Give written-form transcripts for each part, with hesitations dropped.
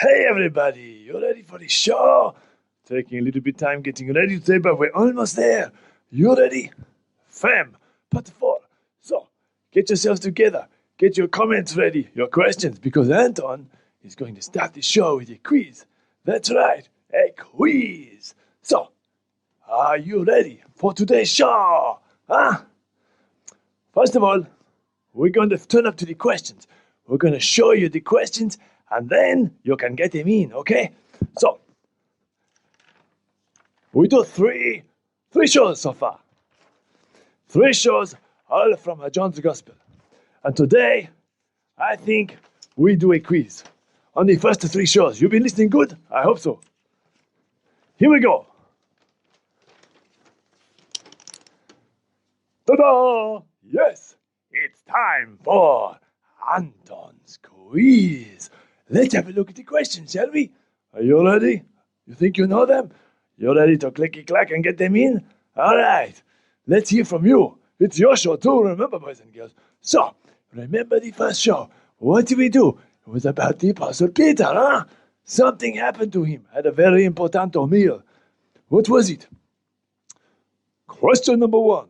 Hey everybody, you ready for the show? Taking a little bit time getting ready today, but we're almost there. You ready? Fam, part 4. So, get yourselves together. Get your comments ready, your questions, because Anton is going to start the show with a quiz. That's right, a quiz. So, are you ready for today's show? Huh? First of all, we're going to turn up to the questions. We're going to show you the questions, and then you can get them in, okay? So, we do three shows so far. 3 shows, all from John's Gospel. And today, I think we do a quiz on the first 3 shows. You've been listening good? I hope so. Here we go. Ta-da! Yes, it's time for Anton's quiz. Let's have a look at the questions, shall we? Are you ready? You think you know them? You ready to clicky-clack and get them in? All right. Let's hear from you. It's your show too, remember, boys and girls. So, remember the first show. What did we do? It was about the Apostle Peter, huh? Something happened to him at a very important meal. What was it? Question number 1.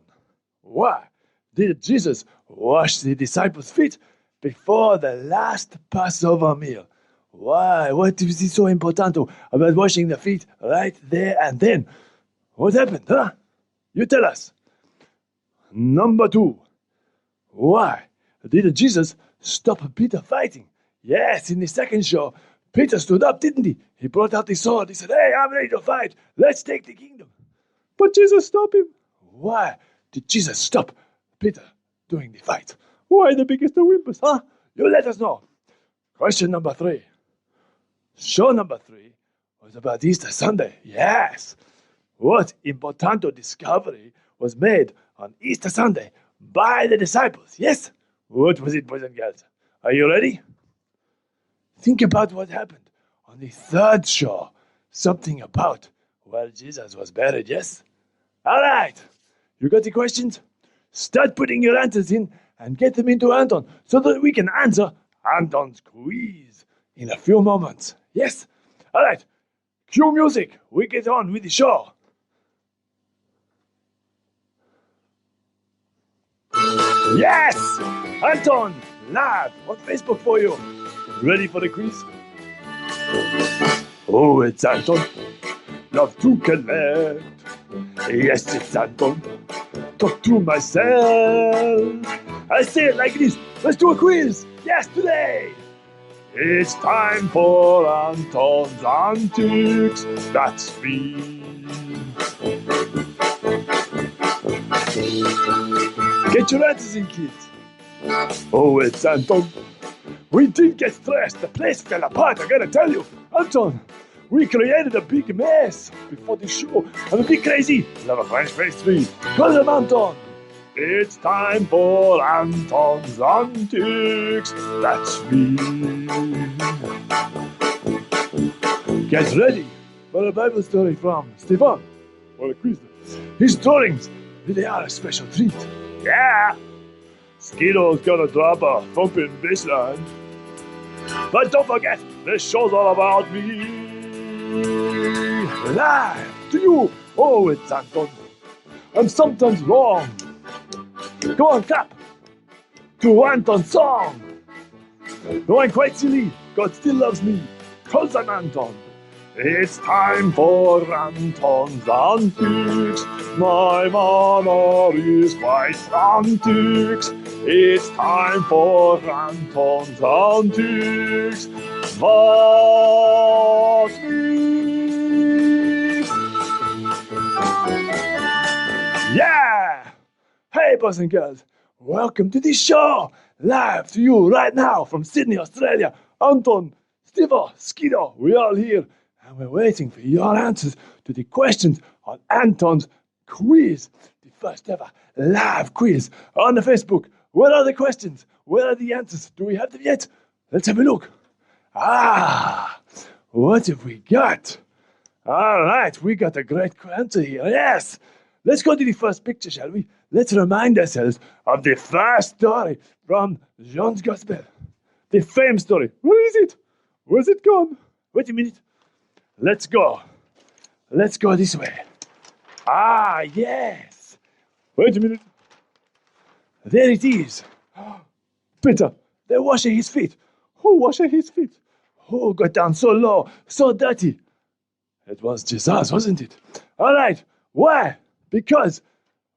Why did Jesus wash the disciples' feet before the last Passover meal? Why? What is it so important about washing the feet right there and then? What happened, huh? You tell us. Number 2. Why did Jesus stop Peter fighting? Yes, in the second show, Peter stood up, didn't he? He brought out his sword. He said, "Hey, I'm ready to fight. Let's take the kingdom." But Jesus stopped him. Why did Jesus stop Peter during the fight? Why the biggest of whimpers, huh? You let us know. Question number 3. Show number 3 was about Easter Sunday. Yes. What important discovery was made on Easter Sunday by the disciples? Yes. What was it, boys and girls? Are you ready? Think about what happened on the 3rd show. Something about where Jesus was buried, yes? All right. You got the questions? Start putting your answers in and get them into Anton so that we can answer Anton's quiz in a few moments. Yes? All right. Cue music. We get on with the show. Yes! Anton, live on Facebook for you. Ready for the quiz? Oh, it's Anton. Love to collect. Yes, it's Anton. Talk to myself. I say it like this. Let's do a quiz. Yes, today. It's time for Anton's antics. That's me. Get your answers in, kids. Oh, it's Anton. We did get stressed. The place fell apart, I gotta tell you. Anton, we created a big mess before the show. I'm a bit crazy. Love a French pastry. Call them Anton. It's time for Anton's antics. That's me. Get ready for a Bible story from Stefan. Or a quiz. His drawings really are a special treat. Yeah. Skido's gonna drop a thumping bassline. But don't forget, this show's all about me. Live to you. Oh, it's Anton. I'm sometimes wrong. Go on, clap. To Anton's song. No, I'm quite silly. God still loves me. Cause I'm Anton. It's time for Anton's antics. My manner is quite frantic. It's time for Anton's antics. That's me. Yeah! Hey, boys and girls. Welcome to the show. Live to you right now from Sydney, Australia. Anton, Steve, Skido, we're all here. And we're waiting for your answers to the questions on Anton's quiz. The first ever live quiz on the Facebook. Where are the questions? Where are the answers? Do we have them yet? Let's have a look. What have we got? All right, we got a great answer here. Yes. Let's go to the first picture, shall we? Let's remind ourselves of the first story from John's Gospel. The famous story. Where is it? Where's it gone? Wait a minute. Let's go. Let's go this way. Ah, yes. Wait a minute. There it is. Peter, they're washing his feet. Who washing his feet? Who got down so low, so dirty? It was Jesus, wasn't it? All right. Why? Because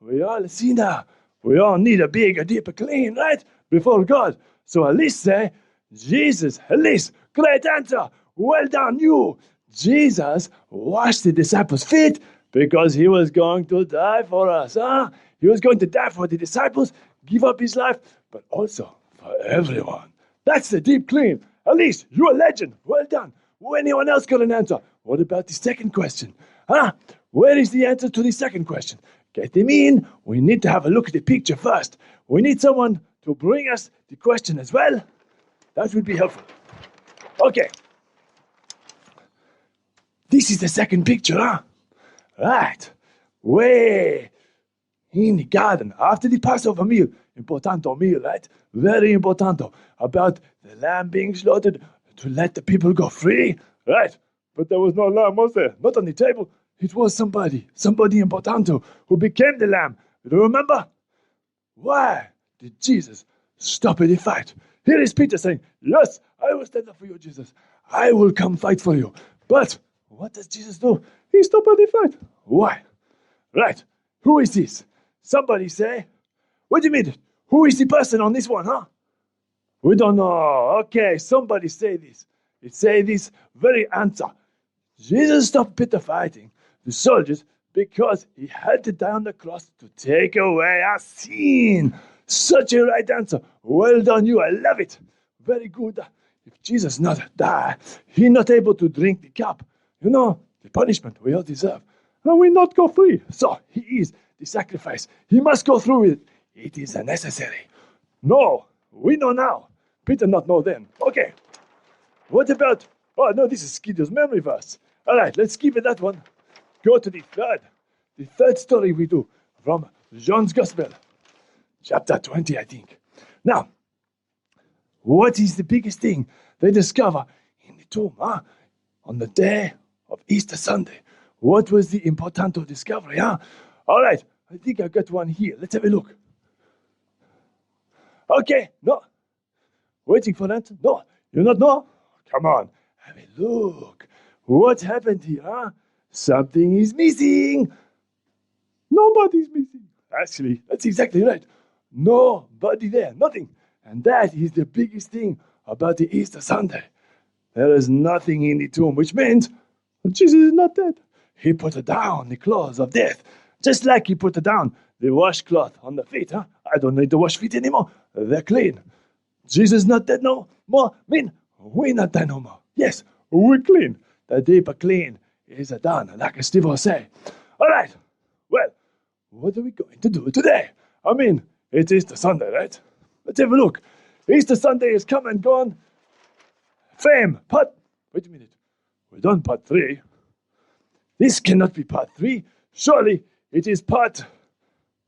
we all sinner. We all need a bigger, deeper clean, right? Before God. So at least say, Jesus, at least, great answer. Well done, you. Jesus washed the disciples' feet because he was going to die for us. Huh? He was going to die for the disciples, give up his life, but also for everyone. That's the deep clean. At least, you're a legend. Well done. Anyone else got an answer? What about the second question? Huh? Where is the answer to the second question? Get them in. We need to have a look at the picture first. We need someone to bring us the question as well. That would be helpful. Okay. This is the second picture, huh? Right. Way in the garden, after the Passover meal. Importanto meal, right? Very importanto. About the lamb being slaughtered to let the people go free. Right. But there was no lamb, was there? Not on the table. It was somebody importanto who became the lamb. Do you remember? Why did Jesus stop the fight? Here is Peter saying, yes, I will stand up for you, Jesus. I will come fight for you. But what does Jesus do? He stopped the fight. Why? Right. Who is this? Somebody say, wait a minute. Who is the person on this one, huh? We don't know. Okay, somebody say this. It say this very answer. Jesus stopped Peter fighting the soldiers because he had to die on the cross to take away our sin. Such a right answer. Well done, you. I love it. Very good. If Jesus not die, he not able to drink the cup. You know, the punishment we all deserve. And we not go free. So he is the sacrifice. He must go through it. It is necessary. No, we know now. Peter not know then. Okay. What about... Oh, no, this is Gideon's memory verse. All right, let's skip that one. Go to the third story we do from John's Gospel. Chapter 20, I think. Now, what is the biggest thing they discover in the tomb, huh? On the day of Easter Sunday? What was the important discovery, huh? All right, I think I got one here. Let's have a look. Okay, no. Waiting for that? No, you not know? Come on, have a look. What happened here, huh? Something is missing. Nobody's missing. Actually, that's exactly right. Nobody there, nothing. And that is the biggest thing about the Easter Sunday. There is nothing in the tomb, which means Jesus is not dead. He put down the clothes of death, just like he put down the washcloth on the feet. Huh? I don't need to wash feet anymore. They're clean. Jesus not dead no more. We not dead no more. Yes, we're clean. The deeper clean is done, like Steve will say. All right. Well, what are we going to do today? It is the Sunday, right? Let's have a look. Easter Sunday is come and gone. Fame, wait a minute. We're done part 3. This cannot be part 3. Surely it is part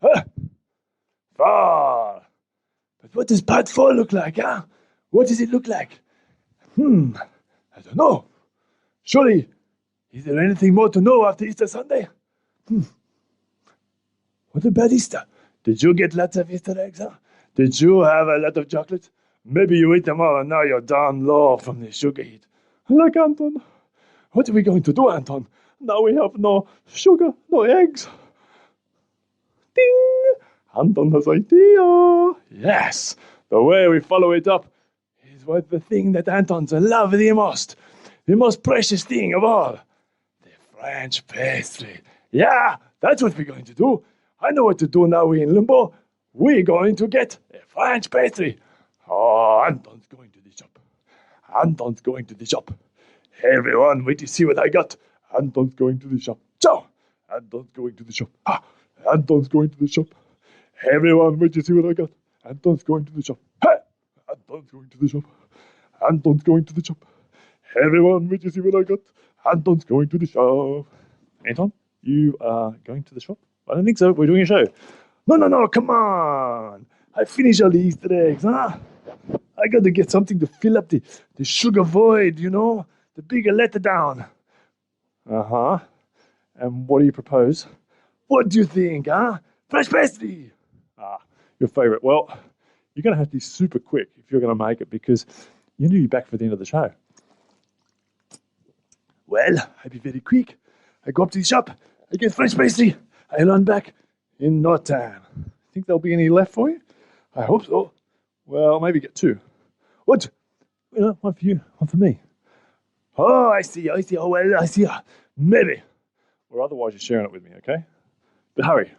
4. But what does part 4 look like, huh? What does it look like? I don't know. Surely, is there anything more to know after Easter Sunday? What about Easter? Did you get lots of Easter eggs, huh? Did you have a lot of chocolate? Maybe you ate them all and now you're down low from the sugar heat. Like Anton. What are we going to do, Anton? Now we have no sugar, no eggs. Ding! Anton has an idea. Yes, the way we follow it up is what the thing that Anton's love the most precious thing of all. The French pastry. Yeah, that's what we're going to do. I know what to do now we're in limbo. We're going to get a French pastry. Oh, Anton's going to the shop. Anton's going to the shop. Hey, everyone, wait to see what I got. Anton's going to the shop. Ciao! Anton's going to the shop. Anton's going to the shop. Hey, everyone, wait to see what I got. Anton's going to the shop. Hey! Anton's going to the shop. Anton's going to the shop. Hey, everyone, wait to see what I got. Anton's going to the shop. Anton, you are going to the shop? I don't think so. We're doing a show. No, come on. I finished all the Easter eggs, huh? I got to get something to fill up the sugar void, you know? the bigger letdown. Uh-huh. And what do you propose? What do you think, huh? Fresh pastry! Ah, your favourite. Well, you're going to have to be super quick if you're going to make it because you need to be back for the end of the show. Well, I'll be very quick. I go up to the shop, I get French pastry, I run back in no time. Think there'll be any left for you? I hope so. Well, maybe get two. What? One for you, one for me. Oh, I see. Oh, well, I see. Maybe. Or otherwise you're sharing it with me, okay? But hurry.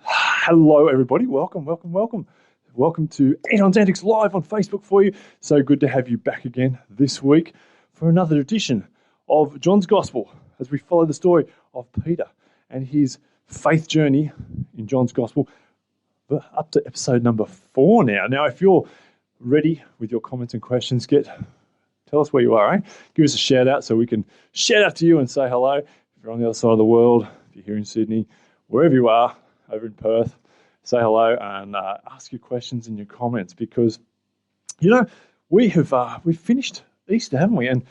Hello, everybody. Welcome. Welcome to Anton's Antics Live on Facebook for you. So good to have you back again this week for another edition of John's Gospel as we follow the story of Peter and his faith journey in John's Gospel. We're up to episode number 4 now. Now, if you're ready with your comments and questions, tell us where you are, eh? Give us a shout out so we can shout out to you and say hello. If you're on the other side of the world, if you're here in Sydney, wherever you are, over in Perth, say hello and ask your questions and your comments because, we've finished Easter, haven't we? And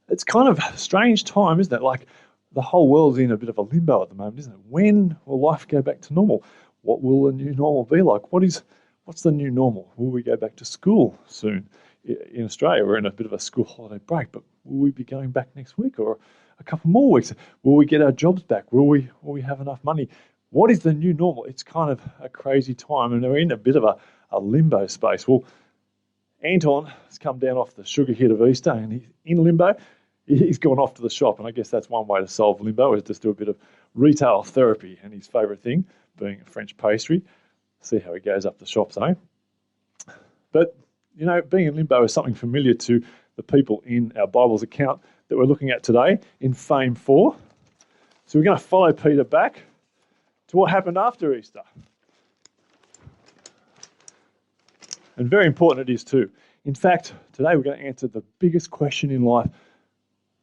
it's kind of a strange time, isn't it? Like the whole world's in a bit of a limbo at the moment, isn't it? When will life go back to normal? What will the new normal be like? What's the new normal? Will we go back to school soon? In Australia, we're in a bit of a school holiday break, but will we be going back next week or a couple more weeks? Will we get our jobs back? Will we have enough money? What is the new normal? It's kind of a crazy time, and we're in a bit of a limbo space. Well, Anton has come down off the sugar hit of Easter, and he's in limbo. He's gone off to the shop, and I guess that's one way to solve limbo is just do a bit of retail therapy, and his favourite thing being a French pastry. See how he goes up the shops, eh? But being in limbo is something familiar to the people in our Bible's account that we're looking at today in Fame 4. So we're going to follow Peter back to what happened after Easter. And very important it is too. In fact, today we're going to answer the biggest question in life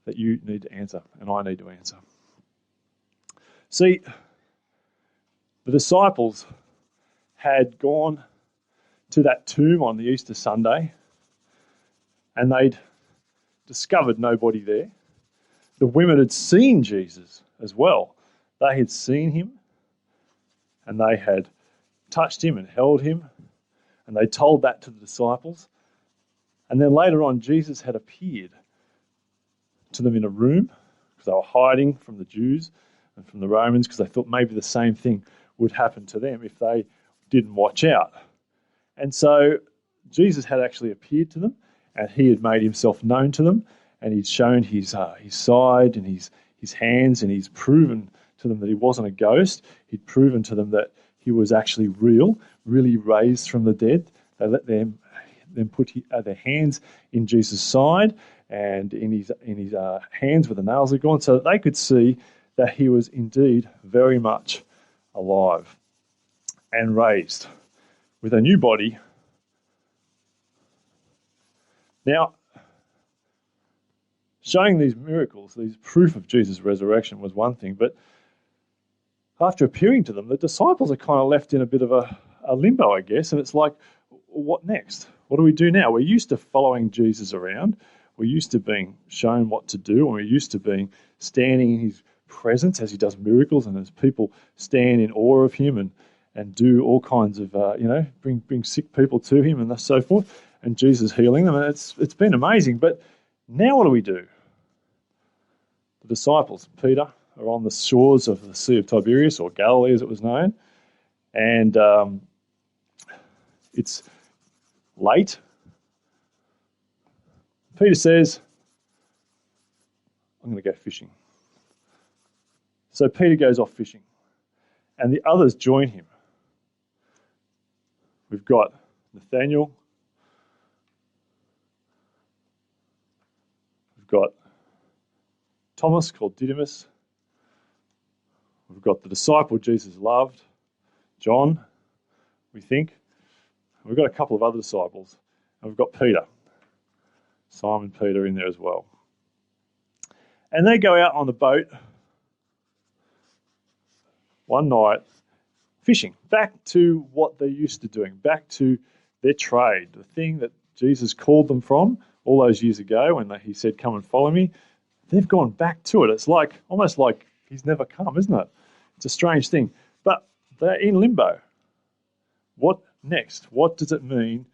that you need to answer and I need to answer. See, the disciples had gone to that tomb on the Easter Sunday and they'd discovered nobody there. The women had seen Jesus as well. They had seen him and they had touched him and held him and they told that to the disciples. And then later on, Jesus had appeared to them in a room because they were hiding from the Jews and from the Romans because they thought maybe the same thing would happen to them if they didn't watch out. And so Jesus had actually appeared to them and he had made himself known to them and he'd shown his side and his hands and he's proven to them that he wasn't a ghost. He'd proven to them that he was actually real, really raised from the dead. They let them put their hands in Jesus' side and in his hands where the nails had gone so that they could see that he was indeed very much alive and raised with a new body. Now, showing these miracles, these proof of Jesus' resurrection was one thing, but after appearing to them, the disciples are kind of left in a bit of a limbo, I guess, and it's like, what next? What do we do now? We're used to following Jesus around. We're used to being shown what to do, and we're used to being standing in his presence as he does miracles and as people stand in awe of him and do all kinds of, bring sick people to him and so forth, and Jesus healing them. And it's been amazing. But now what do we do? The disciples, Peter, are on the shores of the Sea of Tiberias, or Galilee as it was known, and it's late. Peter says, I'm going to go fishing. So Peter goes off fishing, and the others join him. We've got Nathaniel, we've got Thomas, called Didymus, we've got the disciple Jesus loved, John, we think. We've got a couple of other disciples, and we've got Peter, Simon Peter in there as well. And they go out on the boat one night fishing, back to what they're used to doing, back to their trade, the thing that Jesus called them from, all those years ago when he said, come and follow me, they've gone back to it. It's like almost like he's never come, isn't it? It's a strange thing. But they're in limbo. What next? What does it mean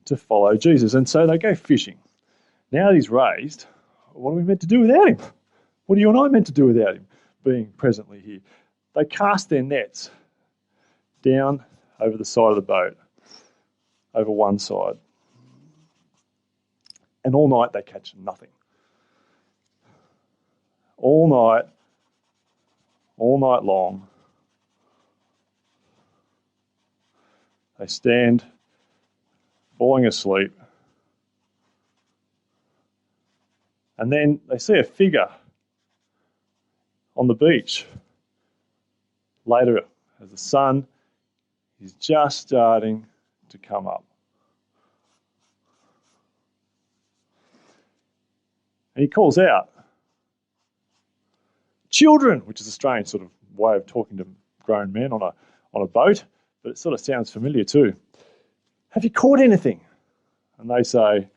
to follow Jesus? And so they go fishing. Now that he's raised, what are we meant to do without him? What are you and I meant to do without him being presently here? They cast their nets down over the side of the boat, over one side. And all night they catch nothing. All night long, they stand falling asleep. And then they see a figure on the beach later as the sun is just starting to come up. And he calls out, "Children," which is a strange sort of way of talking to grown men on a boat, but it sort of sounds familiar too. "Have you caught anything?" And they say,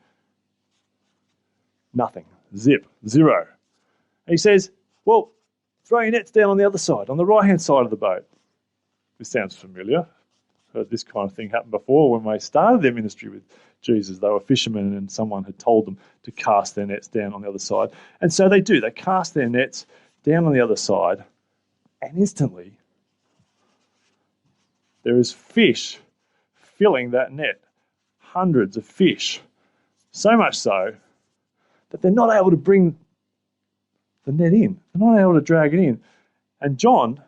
"Nothing. Zip. Zero." And he says, "Well, throw your nets down on the other side, on the right-hand side of the boat." This sounds familiar. Heard this kind of thing happen before when they started their ministry with Jesus. They were fishermen and someone had told them to cast their nets down on the other side. And so they do. They cast their nets down on the other side, and instantly there is fish filling that net. Hundreds of fish. So much so that they're not able to bring the net in. They're not able to drag it in. And John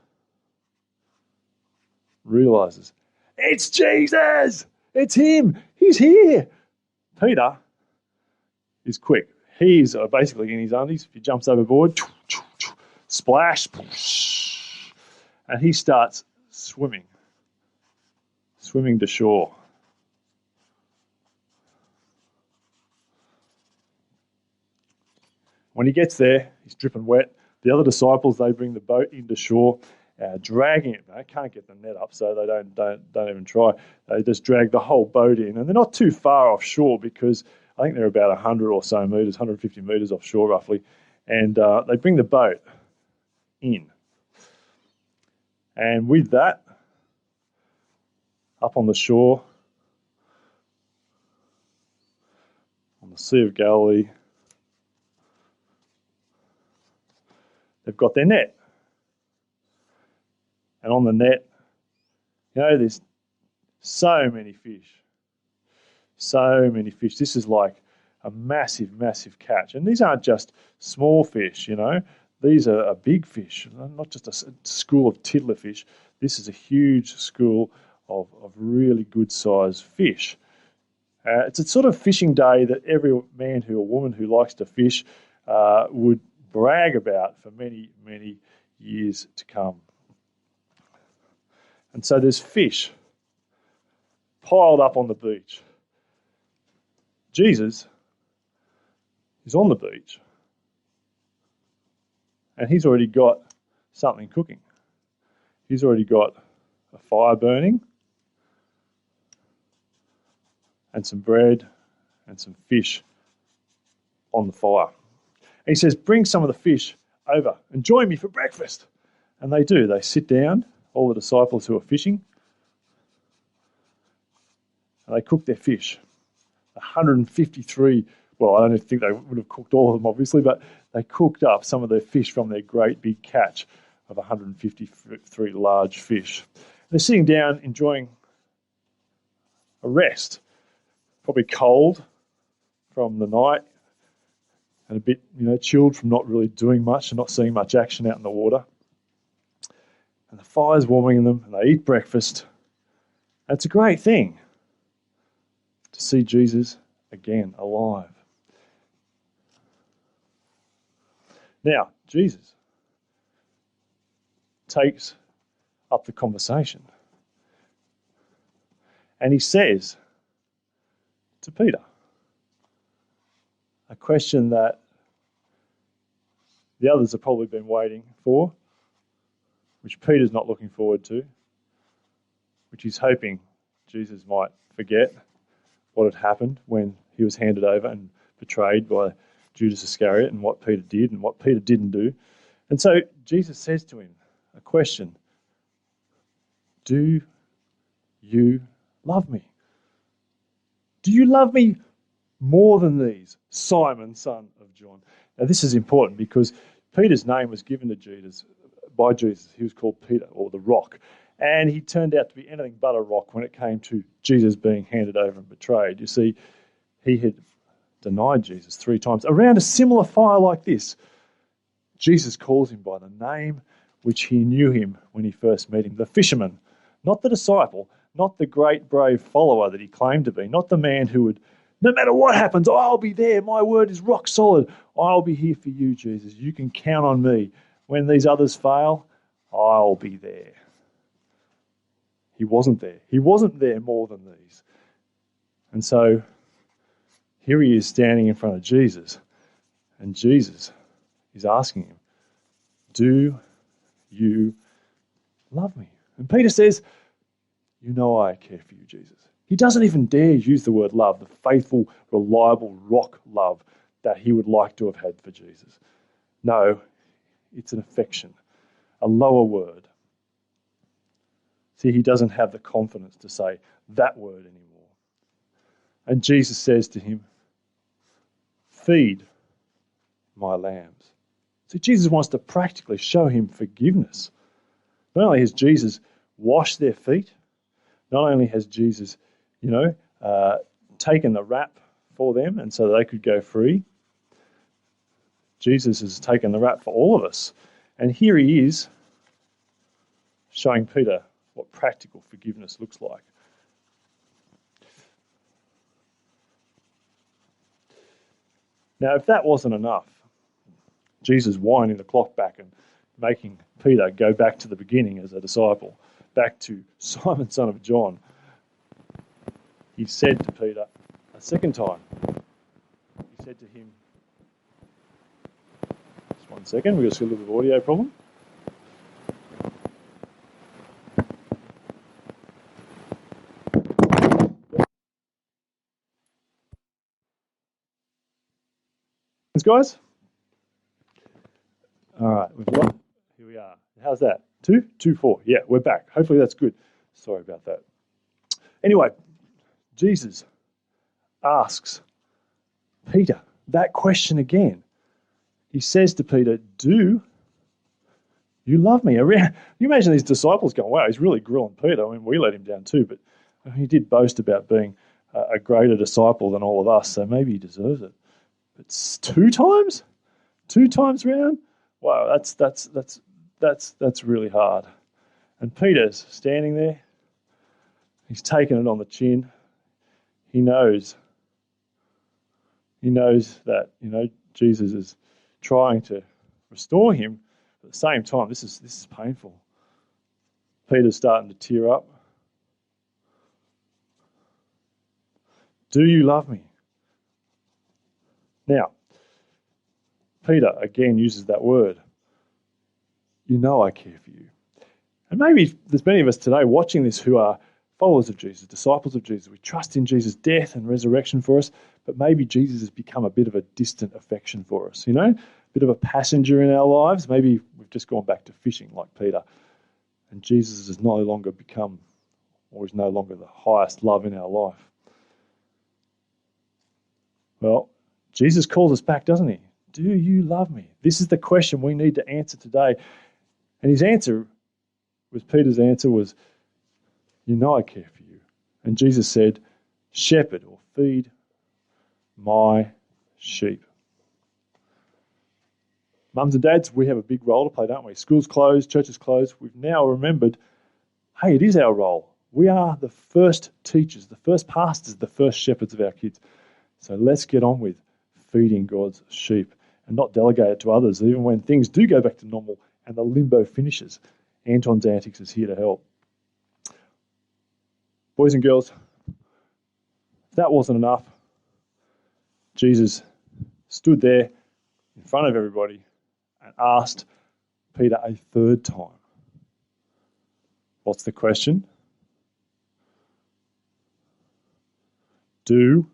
realizes, it's Jesus! It's him! He's here! Peter is quick. He's basically in his undies. He jumps overboard, splash, and he starts swimming to shore. When he gets there, he's dripping wet. The other disciples, they bring the boat into shore, dragging it. They can't get the net up, so they don't even try. They just drag the whole boat in, and they're not too far offshore because I think they're about 100 or so metres, 150 metres offshore roughly, and they bring the boat in. And with that, up on the shore, on the Sea of Galilee, they've got their net. And on the net, there's so many fish. So many fish. This is like a massive, massive catch. And these aren't just small fish, These are big fish, not just a school of tiddlerfish. This is a huge school of really good-sized fish. It's a sort of fishing day that every man or woman who likes to fish would brag about for many, many years to come. And so there's fish piled up on the beach. Jesus is on the beach and he's already got something cooking. He's already got a fire burning and some bread and some fish on the fire. And he says, "Bring some of the fish over and join me for breakfast." And they do. They sit down, all the disciples who are fishing, and they cook their fish. 153, well, I don't think they would have cooked all of them, obviously, but they cooked up some of their fish from their great big catch of 153 large fish. They're sitting down enjoying a rest, probably cold from the night and a bit, chilled from not really doing much and not seeing much action out in the water. And the fire's warming them and they eat breakfast. And it's a great thing to see Jesus again alive. Now, Jesus takes up the conversation and he says to Peter a question that the others have probably been waiting for, which Peter's not looking forward to, which he's hoping Jesus might forget what had happened when he was handed over and betrayed by Judas Iscariot and what Peter did and what Peter didn't do. And so Jesus says to him a question: do you love me? Do you love me more than these, Simon, son of John? Now this is important because Peter's name was given to Jesus by Jesus. He was called Peter, or the Rock. And he turned out to be anything but a rock when it came to Jesus being handed over and betrayed. You see, he had denied Jesus 3 times. Around a similar fire like this, Jesus calls him by the name which he knew him when he first met him, the fisherman, not the disciple, not the great brave follower that he claimed to be, not the man who would, no matter what happens, I'll be there, my word is rock solid, I'll be here for you, Jesus, you can count on me. When these others fail, I'll be there. He wasn't there. He wasn't there more than these. And so here he is standing in front of Jesus, and Jesus is asking him, do you love me? And Peter says, you know I care for you, Jesus. He doesn't even dare use the word love, the faithful, reliable rock love that he would like to have had for Jesus. No, it's an affection, a lower word. See, he doesn't have the confidence to say that word anymore. And Jesus says to him, feed my lambs. See, Jesus wants to practically show him forgiveness. Not only has Jesus washed their feet, not only has Jesus, taken the rap for them and so they could go free, Jesus has taken the rap for all of us. And here he is showing Peter what practical forgiveness looks like. Now, if that wasn't enough, Jesus winding the clock back and making Peter go back to the beginning as a disciple, back to Simon, son of John, he said to Peter a second time, he said to him, just one second, we've got a little bit of audio problem. Guys? All right, here we are. How's that? 2? 2, 4. Yeah, we're back. Hopefully that's good. Sorry about that. Anyway, Jesus asks Peter that question again. He says to Peter, do you love me? You imagine these disciples going, wow, he's really grilling Peter. I mean, we let him down too, but he did boast about being a greater disciple than all of us, so maybe he deserves it. It's 2 times? 2 times round? Wow, that's really hard. And Peter's standing there. He's taken it on the chin. He knows that, Jesus is trying to restore him. At the same time, this is painful. Peter's starting to tear up. Do you love me? Now, Peter again uses that word. You know I care for you. And maybe there's many of us today watching this who are followers of Jesus, disciples of Jesus. We trust in Jesus' death and resurrection for us, but maybe Jesus has become a bit of a distant affection for us, a bit of a passenger in our lives. Maybe we've just gone back to fishing like Peter, and Jesus has no longer become, or is no longer the highest love in our life. Well, Jesus calls us back, doesn't he? Do you love me? This is the question we need to answer today. And his answer, Peter's answer was, you know I care for you. And Jesus said, shepherd or feed my sheep. Mums and dads, we have a big role to play, don't we? Schools closed, churches closed. We've now remembered, hey, it is our role. We are the first teachers, the first pastors, the first shepherds of our kids. So let's get on with feeding God's sheep and not delegate it to others, even when things do go back to normal and the limbo finishes. Anton's Antics is here to help. Boys and girls, if that wasn't enough, Jesus stood there in front of everybody and asked Peter a third time. What's the question? Do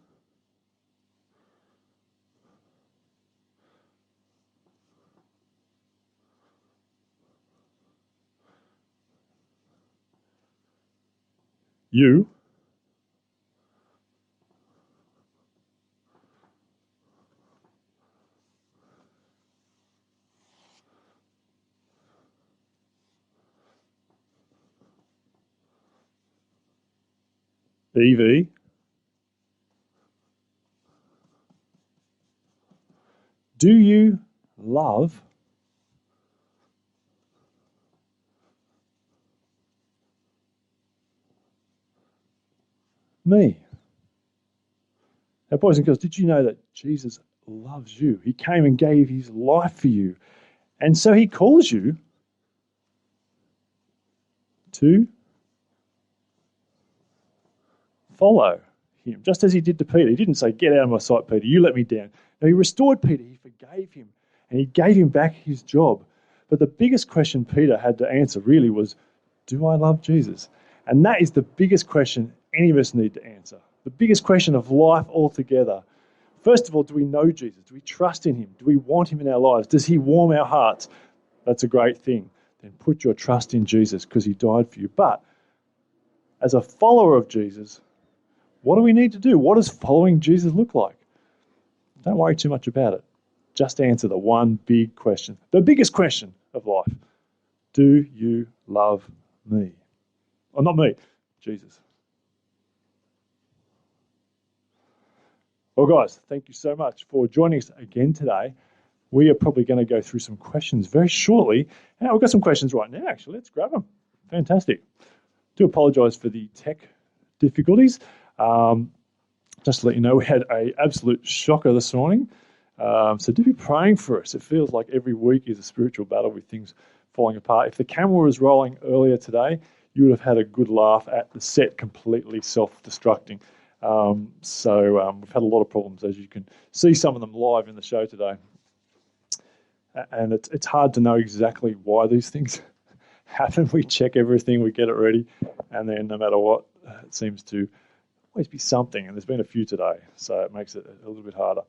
You EV do you love me? Now, boys and girls, did you know that Jesus loves you? He came and gave his life for you. And so he calls you to follow him, just as he did to Peter. He didn't say, get out of my sight, Peter, you let me down. No, he restored Peter, he forgave him, and he gave him back his job. But the biggest question Peter had to answer really was, do I love Jesus? And that is the biggest question any of us need to answer. The biggest question of life altogether. First of all, do we know Jesus? Do we trust in him? Do we want him in our lives? Does he warm our hearts? That's a great thing. Then put your trust in Jesus because he died for you. But as a follower of Jesus, what do we need to do? What does following Jesus look like? Don't worry too much about it. Just answer the one big question, the biggest question of life. Do you love me? Or not me, Jesus. Well, guys, thank you so much for joining us again today. We are probably going to go through some questions very shortly. And we've got some questions right now, actually. Let's grab them. Fantastic. Do apologise for the tech difficulties. Just to let you know, we had an absolute shocker this morning. So do be praying for us. It feels like every week is a spiritual battle with things falling apart. If the camera was rolling earlier today, you would have had a good laugh at the set completely self-destructing. So we've had a lot of problems, as you can see some of them live in the show today. And it's hard to know exactly why these things happen. We check everything, we get it ready, and then no matter what, it seems to always be something. And there's been a few today, so it makes it a little bit harder.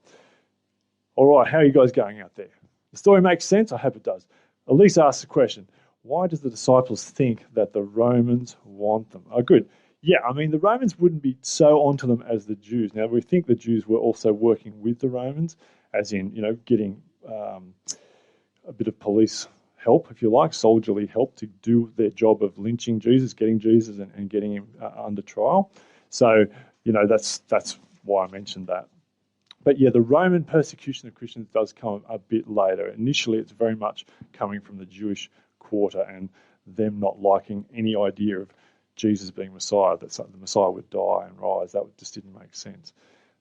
All right, how are you guys going out there? The story makes sense? I hope it does. Elise asked the question, why does the disciples think that the Romans want them? Oh, good. Yeah, I mean, the Romans wouldn't be so onto them as the Jews. Now, we think the Jews were also working with the Romans, as in, getting a bit of police help, if you like, soldierly help to do their job of lynching Jesus, getting Jesus and getting him under trial. So, that's why I mentioned that. But yeah, the Roman persecution of Christians does come a bit later. Initially, it's very much coming from the Jewish quarter and them not liking any idea of Jesus being Messiah, that the Messiah would die and rise. That just didn't make sense.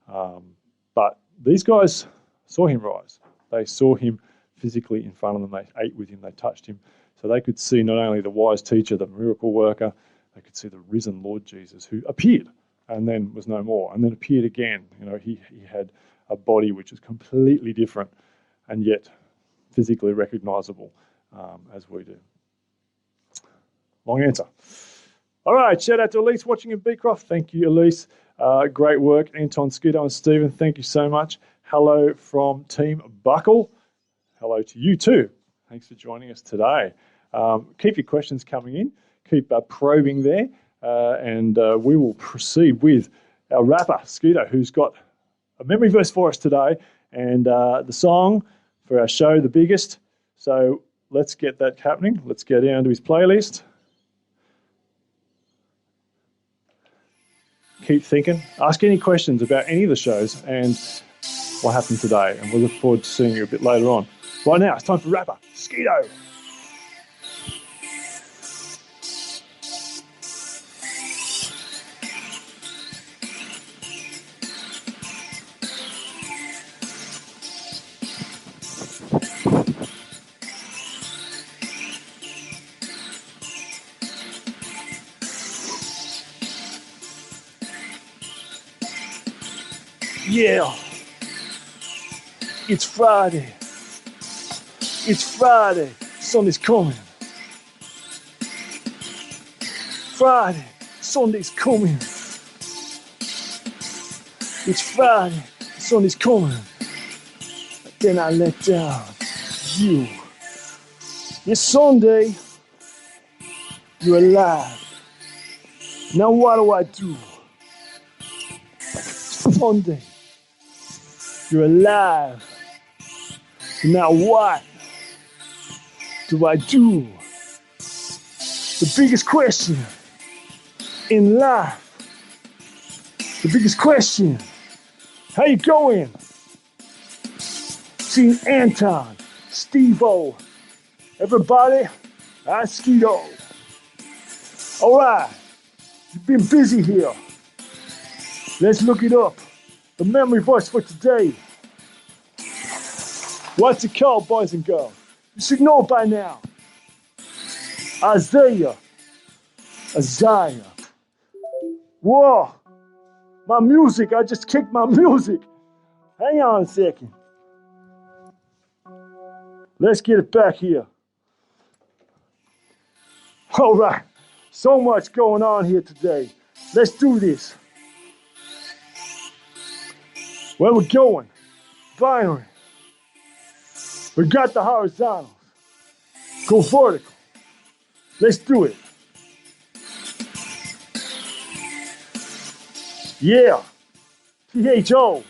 But these guys saw him rise. They saw him physically in front of them. They ate with him. They touched him. So they could see not only the wise teacher, the miracle worker, they could see the risen Lord Jesus who appeared and then was no more and then appeared again. He had a body which is completely different and yet physically recognisable as we do. Long answer. All right, shout out to Elise watching in Beecroft. Thank you, Elise. Great work. Anton, Skiddo and Stephen, thank you so much. Hello from Team Buckle. Hello to you too. Thanks for joining us today. Keep your questions coming in. Keep probing there. And we will proceed with our rapper, Skiddo, who's got a memory verse for us today and the song for our show, The Biggest. So let's get that happening. Let's go down to his playlist. Keep thinking. Ask any questions about any of the shows and what happened today. And we'll look forward to seeing you a bit later on. Right now, it's time for rapper, Skiddo. Yeah, it's Friday. It's Friday. Sunday's coming. Friday. Sunday's coming. It's Friday. Sunday's coming. Then I let down you. It's Sunday. You're alive. Now what do I do? Sunday. You're alive. Now what do I do? The biggest question in life. The biggest question. How you going? Seeing Anton, Steve-O, everybody, I'm Skeeto. All right, you've been busy here. Let's look it up. The memory verse for today. What's it called, boys and girls? You should know by now. Isaiah. Whoa, my music, I just kicked my music. Hang on a second. Let's get it back here. All right, so much going on here today. Let's do this. Where we're going, binary. We got the horizontals. Go vertical. Let's do it. Yeah. T-H-O.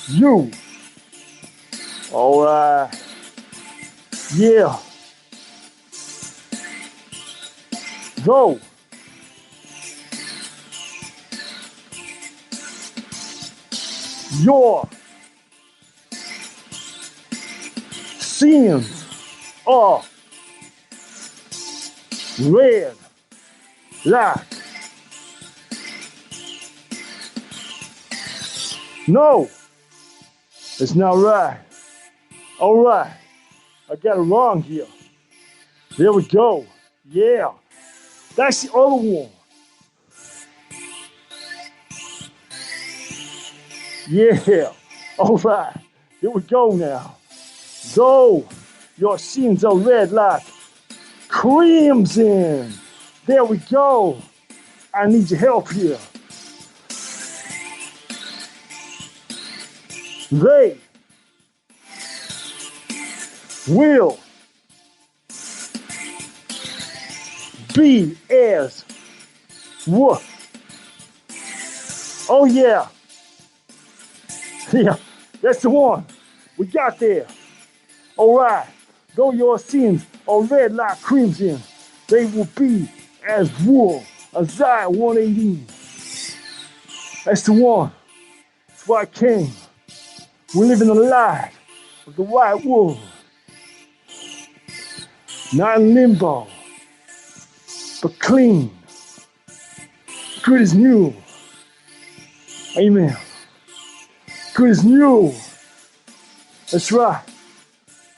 U. All right. Yeah. Go. Your sins are red like. No, it's not right. All right, I got it wrong here. There we go. Yeah, that's the other one. Yeah, all right, here we go now. Though your sins are red like crimson. There we go. I need your help here. They will be as what? Oh yeah. Yeah, that's the one. We got there. All right. Though your sins are red like crimson, they will be as wool. Isaiah 118. That's the one. That's why I came. We live in the light of the white wool. Not in limbo, but clean. Good as new. Amen. Good as new. That's right.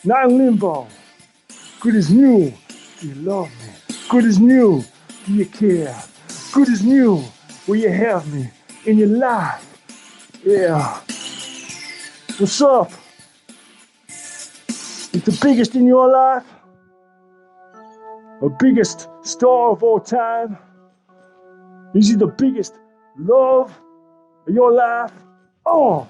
Not in limbo. Good as new. Do you love me? Good as new. Do you care? Good as new. Will you have me in your life? Yeah. What's up? Is the biggest in your life? The biggest star of all time? Is he the biggest love of your life? Oh!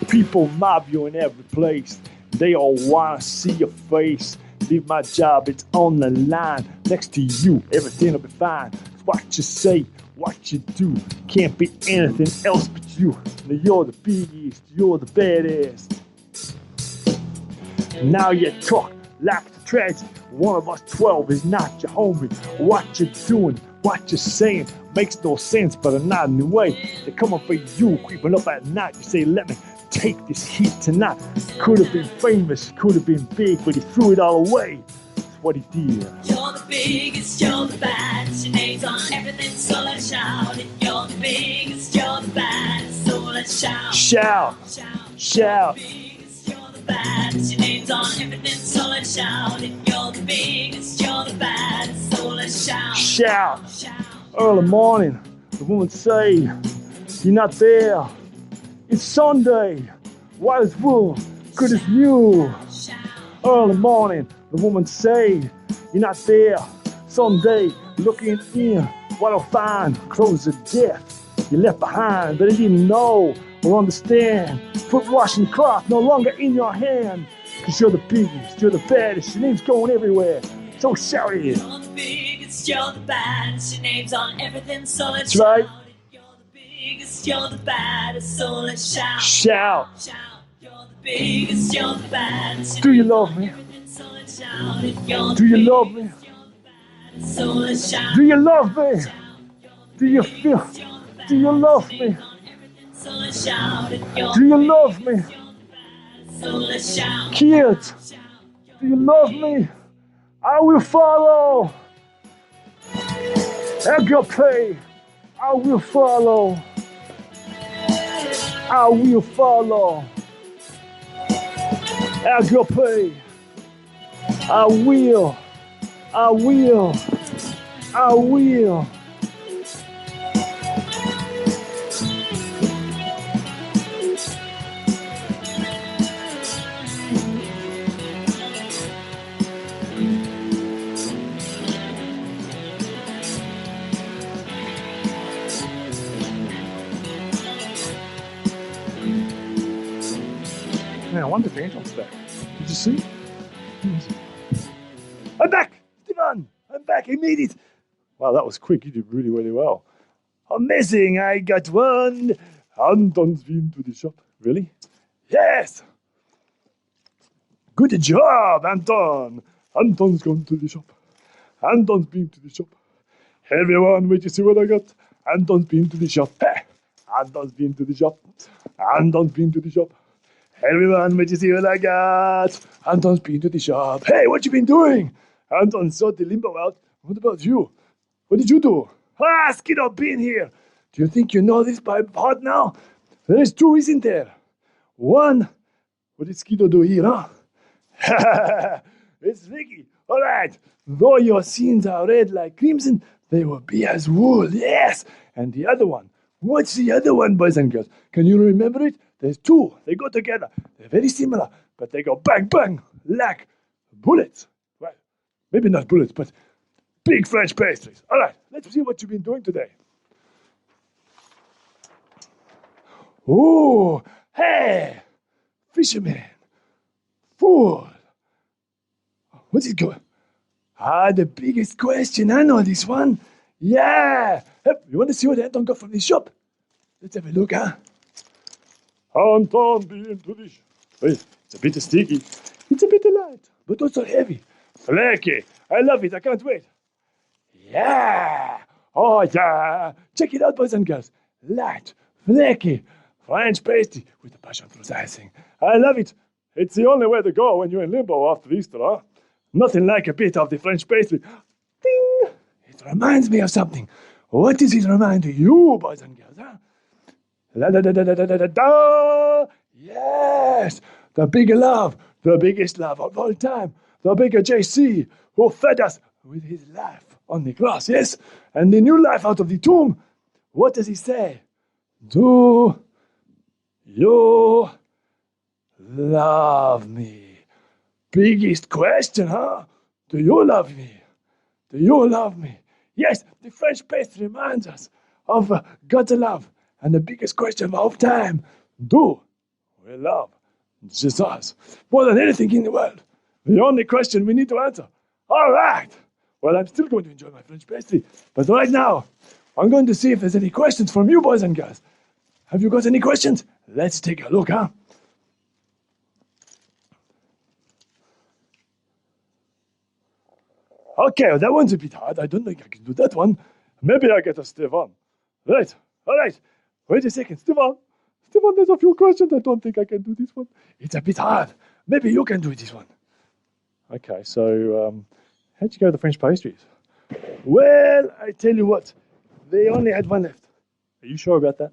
People mob you in every place. They all wanna see your face. Leave my job, it's on the line. Next to you, everything will be fine. What you say, what you do, can't be anything else but you. Now you're the biggest, you're the baddest. Now you talk like the tragedy. One of us 12 is not your homie. What you doing, what you saying makes no sense, but I'm not in the way. They're coming for you, creeping up at night. You say, let me take this heat tonight. Could have been famous, could have been big, but he threw it all away. That's what he did. You're the biggest, you're the baddest. Your name's on everything, so let's shout it. You're the biggest, you're the baddest, so let's shout. Shout, shout. You're the biggest, you're the baddest. Your name's on everything, so let's shout it. You're the biggest, you're the baddest, so let's shout. Shout. Early morning, the woman say, you're not there. It's Sunday. White as wool, good as new. Early morning, the woman say, you're not there. Sunday, looking in, what I'll find, clothes of death you left behind, but I didn't know or understand. Foot washing cloth no longer in your hand. 'Cause you're the biggest, you're the baddest, your name's going everywhere. So shout it. You're the biggest, you're the baddest, your name's on everything, so let's That's right. shout it. You're the biggest, you're the baddest, so let's shout. Shout. Shout. You're the biggest, you're the baddest. Do you love me? So let's shout it. You're Do you love me? so let's shout. Do you love me? Do you feel? Do you love me? So let's shout it. Do you love me? So let's shout. Kids, do you love me? I will follow. Agape, I will follow. I will follow. Agape, I will. I will. I will. Man, I wonder if Anton's back. Did you see? I'm back! Stefan! I'm back! I made it! Wow, that was quick. You did really, really well. Amazing! I got one! Anton's been to the shop. Really? Yes! Good job, Anton! Anton's gone to the shop. Anton's been to the shop. Everyone, wait to see what I got. Anton's been to the shop. Hey! Anton's been to the shop. Anton's been to the shop. Everyone, wait to see what I got. Anton's been to the shop. Hey, what you been doing? Anton sorted the limbo out. What about you? What did you do? Ah, Skiddo been here. Do you think you know this by heart now? There's two, isn't there? One. What did Skiddo do here, huh? It's Ricky. All right. Though your sins are red like crimson, they will be as wool. Yes. And the other one. What's the other one, boys and girls? Can you remember it? There's two. They go together. They're very similar, but they go bang, bang, like bullets. Well, maybe not bullets, but big French pastries. All right, let's see what you've been doing today. Oh, hey, fisherman, fool. What's it going? Ah, the biggest question. I know this one. Yeah. Hey, you want to see what Anton got from the shop? Let's have a look, huh? Anton been to the shop. Wait, it's a bit sticky. It's a bit light, but also heavy. Flaky. I love it. I can't wait. Yeah. Oh, yeah. Check it out, boys and girls. Light, flaky, French pastry with the passion fruit icing. I love it. It's the only way to go when you're in limbo after Easter, huh? Nothing like a bit of the French pastry. Ding! It reminds me of something. What does it remind you, boys and girls, huh? Da da da da da da da da! Yes! The big love, the biggest love of all time, the bigger JC who fed us with his life on the cross, yes? And the new life out of the tomb. What does he say? Do you love me? Biggest question, huh? Do you love me? Do you love me? Yes, the French pastry reminds us of God's love. And the biggest question of all time, do we love Jesus more than anything in the world? The only question we need to answer. All right. Well, I'm still going to enjoy my French pastry. But right now, I'm going to see if there's any questions from you boys and girls. Have you got any questions? Let's take a look, huh? Okay, well, that one's a bit hard. I don't think I can do that one. Maybe I'll get a Stefan. Right. All right. Wait a second, Stefan. Stefan, there's a few questions. I don't think I can do this one. It's a bit hard. Maybe you can do this one. Okay, so how'd you go with the French pastries? Well, I tell you what, they only had one left. Are you sure about that?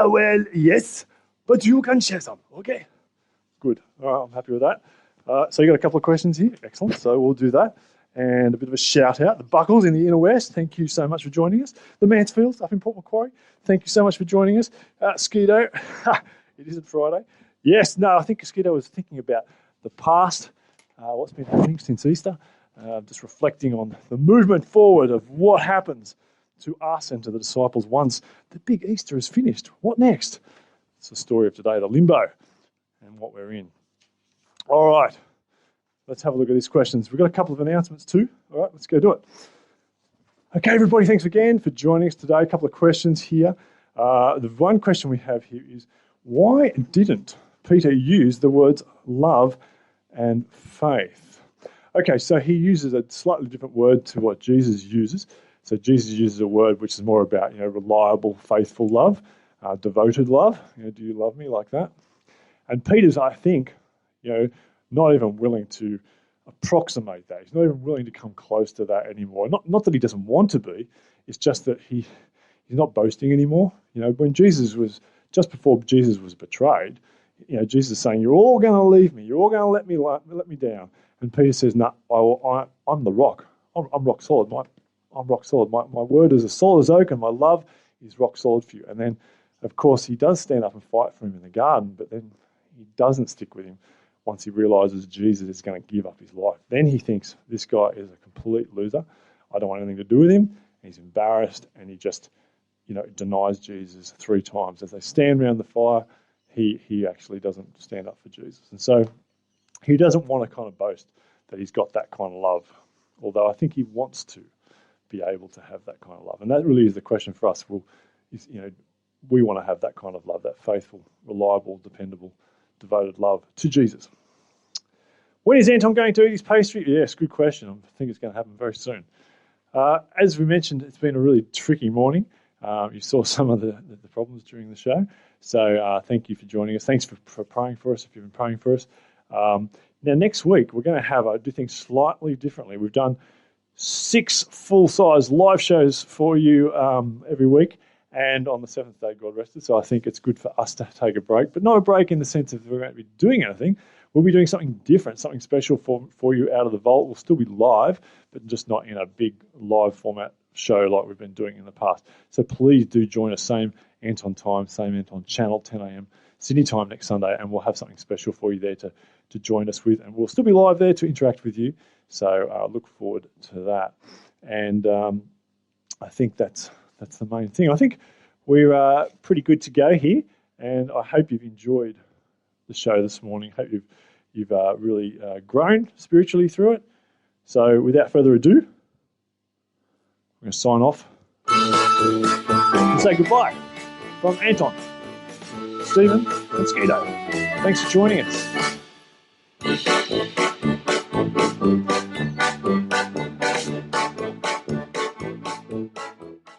Well, yes, but you can share some, okay? Good. All right, I'm happy with that. So you got a couple of questions here. Excellent. So we'll do that. And a bit of a shout out. The Buckles in the Inner West, thank you so much for joining us. The Mansfields up in Port Macquarie, thank you so much for joining us. Skeeto, it isn't Friday. Yes, no, I think Skeeto was thinking about the past, what's been happening since Easter, just reflecting on the movement forward of what happens to us and to the disciples once the big Easter is finished. What next? It's the story of today, the limbo, and what we're in. All right. Let's have a look at these questions. We've got a couple of announcements too. All right, let's go do it. Okay, everybody, thanks again for joining us today. A couple of questions here. The one question we have here is, why didn't Peter use the words love and faith? Okay, so he uses a slightly different word to what Jesus uses. So Jesus uses a word which is more about, reliable, faithful love, devoted love. Do you love me like that? And Peter's, I think, not even willing to approximate that. He's not even willing to come close to that anymore. Not that he doesn't want to be. It's just that he's not boasting anymore. When just before Jesus was betrayed, Jesus is saying, "You're all going to leave me. You're all going to let me down." And Peter says, "No, I'm the rock. I'm rock solid. I'm rock solid. My word is as solid as oak, and my love is rock solid for you." And then, of course, he does stand up and fight for him in the garden, but then he doesn't stick with him once he realizes Jesus is going to give up his life. Then he thinks, this guy is a complete loser. I don't want anything to do with him. He's embarrassed, and he just, denies Jesus 3 times. As they stand around the fire, he actually doesn't stand up for Jesus. And so he doesn't want to kind of boast that he's got that kind of love, although I think he wants to be able to have that kind of love. And that really is the question for us. We want to have that kind of love, that faithful, reliable, dependable, devoted love to Jesus. When is Anton going to eat his pastry? Yes, good question. I think it's going to happen very soon. As we mentioned, it's been a really tricky morning. You saw some of the problems during the show. So thank you for joining us. Thanks for praying for us if you've been praying for us. Now, next week, we're going to do things slightly differently. We've done 6 full-size live shows for you every week. And on the 7th day, God rested. So I think it's good for us to take a break, but not a break in the sense of we're going to be doing anything. We'll be doing something different, something special for you out of the vault. We'll still be live, but just not in a big live format show like we've been doing in the past. So please do join us, same Anton time, same Anton channel, 10 a.m. Sydney time next Sunday, and we'll have something special for you there to join us with. And we'll still be live there to interact with you. So look forward to that. And I think that's the main thing. I think we're pretty good to go here, and I hope you've enjoyed the show this morning. Hope you've really grown spiritually through it. So without further ado, I'm going to sign off and say goodbye from Anton, Stephen, and Skeeto. Thanks for joining us.